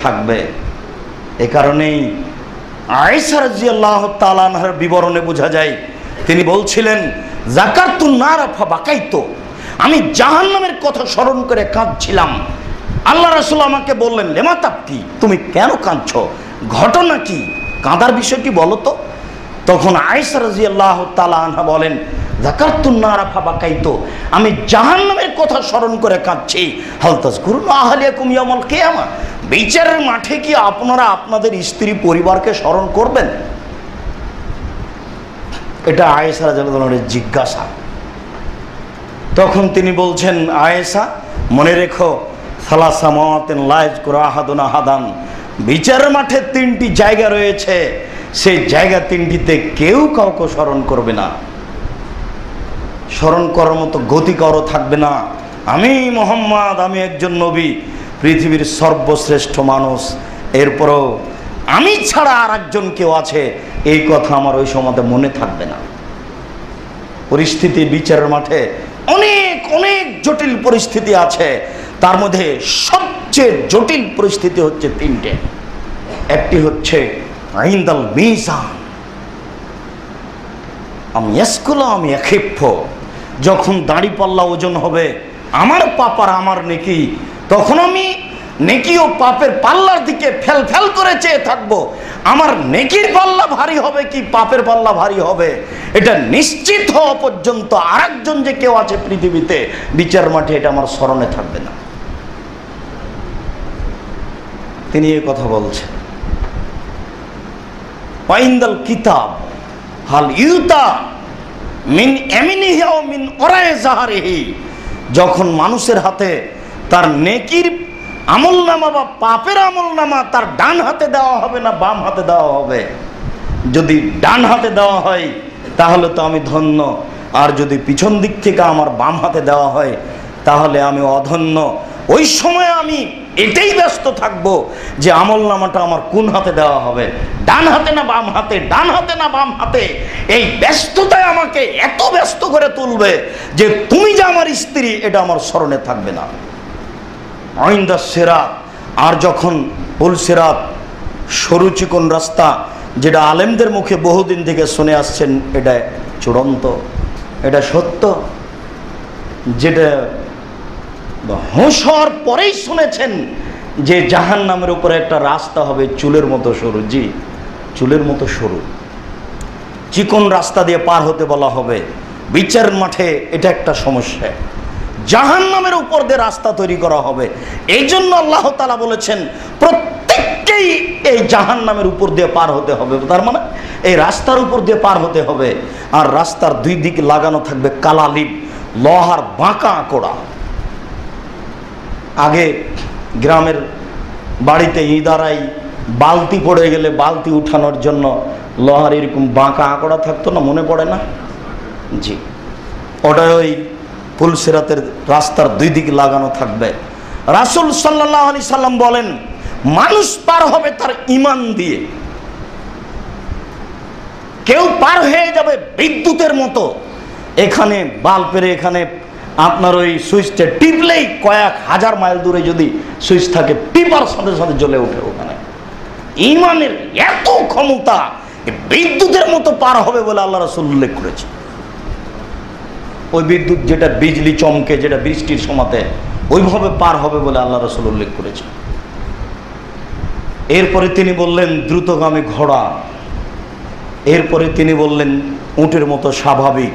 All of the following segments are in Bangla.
থাকবে। এ কারণেই আয়েশা রাদিয়াল্লাহু তাআলা আনহার বিবরণে বোঝা যায়, তিনি বলছিলেন যাকারতুন নার ফাবাকাইতু, আমি জাহান্নামের কথা স্মরণ করে কাঁদছিলাম। আল্লাহ রাসূল আমাকে বললেন লেমা তাবকি, তুমি কেন কাঁদছো, ঘটনা কি, কাঁদার বিষয়টি বলো তো। তখন আয়েশা রাদিয়াল্লাহু তাআলা আনহা বলেন যাকারতুন নার ফাবাকাইতু, আমি জাহান্নামের কথা স্মরণ করে কাঁদছি। হাল তাযকুরুনা আহলিয়াকুম ইয়াউমাল কিয়ামা, বিচারের মাঠে কি আপনারা আপনাদের স্ত্রী পরিবারকে স্মরণ করবেন? এটা আয়েশা রাদিয়াল্লাহু আনহার জিজ্ঞাসা। তখন তিনি বলছেন আয়েশা, মনে রেখো সালাসা মাওয়াতিন লা ইয়াযকুরু আহাদুন আহাদান, বিচারের মাঠে তিনটি জায়গা রয়েছে, সেই জায়গা তিনটিতে কেউ কাউকে স্মরণ করবে না, স্মরণ করার মতো গতি কারো থাকবে না। আমি মুহাম্মদ, আমি একজন নবী, পৃথিবীর সর্বশ্রেষ্ঠ মানুষ, এরপরও আমি ছাড়া আর একজন কেউ আছে, এই কথা আমার ওই সময় মনে থাকবে না। পরিস্থিতি বিচারের মাঠে অনেক অনেক জটিল পরিস্থিতি আছে, তার মধ্যে সবচেয়ে জটিল পরিস্থিতি হচ্ছে তিনটে। একটি হচ্ছে ইনদাল মিজান, আমি ইয়াসকুল আমি ইয়াখিফ, যখন দাড়ি পাল্লা ওজন হবে আমার পাপ আর আমার নেকি, তখন আমি নেকি ও পাপের পাল্লার দিকে ফেল ফেল করে চেয়ে থাকবো। আমার নেকির পাল্লা ভারী হবে কি পাপের পাল্লা ভারী হবে, এটা নিশ্চিত হওয়া পর্যন্ত আরেকজন যে কেউ আছে পৃথিবীতে বিচার মাঠে, এটা আমার স্মরণে থাকবে না। তিনি এই কথা বলছেন। ওয়াইন্দাল কিতাব হাল ইউতা মিন ইয়ামিনিহি ওয়া মিন ওরায়ে যাহরিহি, যখন মানুষের হাতে তার নেকির আমলনামা বা পাপের আমলনামা তার ডান হাতে দেওয়া হবে না বাম হাতে দেওয়া হবে। যদি ডান হাতে দেওয়া হয় তাহলে তো আমি ধন্য, আর যদি পিছন দিক থেকে আমার বাম হাতে দেওয়া হয় তাহলে আমি অধন্য। ওই সময় আমি এটাই ব্যস্ত থাকবো যে আমলনামাটা আমার কোন হাতে দেওয়া হবে, ডান হাতে না বাম হাতে, ডান হাতে না বাম হাতে। এই ব্যস্ততায় আমাকে এত ব্যস্ত করে তুলবে যে তুমি যে আমার স্ত্রী এটা আমার স্মরণে থাকবে না। আইন্দা সিরাত, আর যখন পুল সিরাত সরু চিকন রাস্তা, যেটা আলেমদের মুখে বহুদিন থেকে শুনে আসছেন, এটা চূড়ান্ত, এটা সত্য, যেটা হোশ হওয়ার পরেই শুনেছেন যে জাহান্নামের উপরে একটা রাস্তা হবে চুলের মতো সরু। জি, চুলের মতো সরু চিকন রাস্তা দিয়ে পার হতে বলা হবে বিচারের মাঠে। এটা একটা সমস্যা, জাহান্নামের উপর দিয়ে রাস্তা তৈরি করা হবে। এই জন্য আল্লাহ তাআলা বলেছেন প্রত্যেককেই এই জাহান্নামের উপর দিয়ে পার হতে হবে, তার মানে এই রাস্তার উপর দিয়ে পার হতে হবে। আর রাস্তার দুই দিকে লাগানো থাকবে কালালিপ, লোহার বাঁকা আকড়া। আগে গ্রামের বাড়িতে ইদারাই বালতি পড়ে গেলে বালতি উঠানোর জন্য লোহার এরকম বাঁকা আকড়া থাকতো না, মনে পড়ে না? জি, ওটা ওই পুলসিরাতের রাস্তার দুই দিকে লাগানো থাকবে। রাসূল সাল্লাল্লাহু আলাইহি সাল্লাম বলেন মানুষ পার হবে তার ঈমান দিয়ে, কেউ পার হয়ে যাবে বিদ্যুতের মতো। এখানে বাল্বের এখানে আপনার ওই সুইচটা টিপলেই কয়েক হাজার মাইল দূরে যদি সুইচ থাকে, টিপার সাথে সাথে জ্বলে ওঠে। ওখানে ঈমানের এত ক্ষমতা, বিদ্যুতের মতো পার হবে বলে আল্লাহ রাসূল উল্লেখ করেছে। ওই বিদ্যুৎ যেটা বিজলি চমকে, যেটা বৃষ্টির সময়তে, ওইভাবে পার হবে বলে আল্লাহ রাসূল উল্লেখ করেছে। এরপরে তিনি বললেন দ্রুতগামী ঘোড়া, এরপরে তিনি বললেন উটের মতো স্বাভাবিক,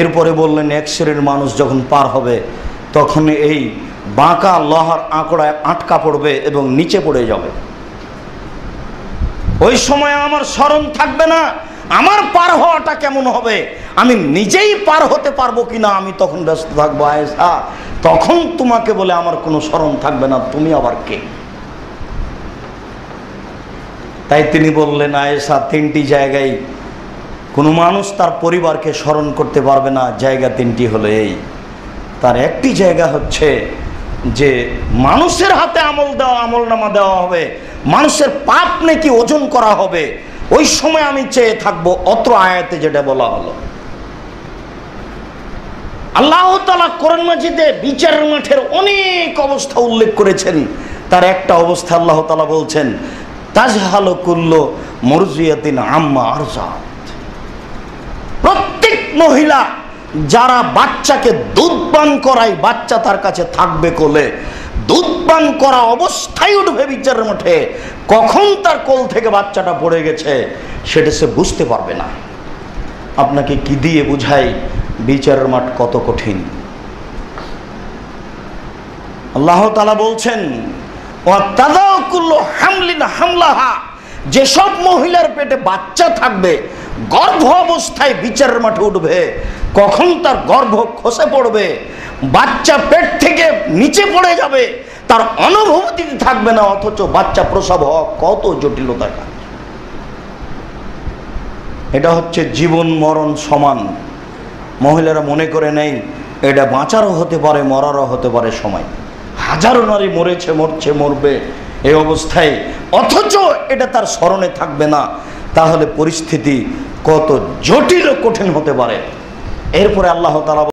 এরপরে বললেন এক শ্রেণীর মানুষ যখন পার হবে তখন এই বাঁকা লোহার আঁকড়ায় আটকা পড়বে এবং নিচে পড়ে যাবে। ওই সময় আমার স্মরণ থাকবে না আমার পার হওয়াটা কেমন হবে, আমি নিজেই পার হতে পারবো কিনা, আমি তখন ব্যস্ত থাকবো। আয়েশা, তখন তোমাকে বলে আমার কোনো স্মরণ থাকবে না, তুমি আবার কে? তাই তিনি বললেন আয়েশা, তিনটি জায়গায় কোনো মানুষ তার পরিবারকে স্মরণ করতে পারবে না, জায়গা তিনটি হলো এই। তার একটি জায়গা হচ্ছে যে মানুষের হাতে আমলনামা দেওয়া হবে, মানুষের পাপ নেকি ওজন করা হবে। ওই সময় আমি চেয়ে থাকবো অত্র আয়াতে যেটা বলা হলো। আল্লাহ তাআলা কোরআন মাজিদে বিচারের মাঠের অনেক অবস্থা উল্লেখ করেছেন। তার একটা অবস্থা আল্লাহ তাআলা বলছেন, তাজহালু কুল্লু মুরজিয়াতিন আম্মা আরজাত। প্রত্যেক মহিলা যারা বাচ্চাকে দুধ পান করায়, বাচ্চা তার কাছে থাকবে কোলে, দুধ পান করা অবস্থায় উঠবে বিচারের মাঠে, কখন তার কোল থেকে বাচ্চাটা পড়ে গেছে সেটা সে বুঝতে পারবে না। আপনাকে কি দিয়ে বুঝাই বিচারের মাঠ কত কঠিন। আল্লাহ তাআলা বলছেন, ওয়াতাদাউ কুল্লু হামলিন হামলাহা, যেসব মহিলার পেটে বাচ্চা থাকবে গর্ভ অবস্থায় বিচারের মাঠে উঠবে, কখন তার গর্ভ খসে পড়বে, বাচ্চা পেট থেকে নিচে পড়ে যাবে, তার অনুভূতি থাকবে না, অথচ বাচ্চা প্রসব হওয়া কত জটিলতার কাজ। এটা হচ্ছে জীবন মরণ সমান। মহিলারা মনে করে নেই এটা বাঁচারও হতে পারে, মরারও হতে পারে সময়। হাজারো নারী মরেছে, মরছে, মরবে এই অবস্থায়, অথচ এটা তার স্মরণে থাকবে না। তাহলে পরিস্থিতি কত জটিল ও কঠিন হতে পারে। এরপরে আল্লাহ তাআলা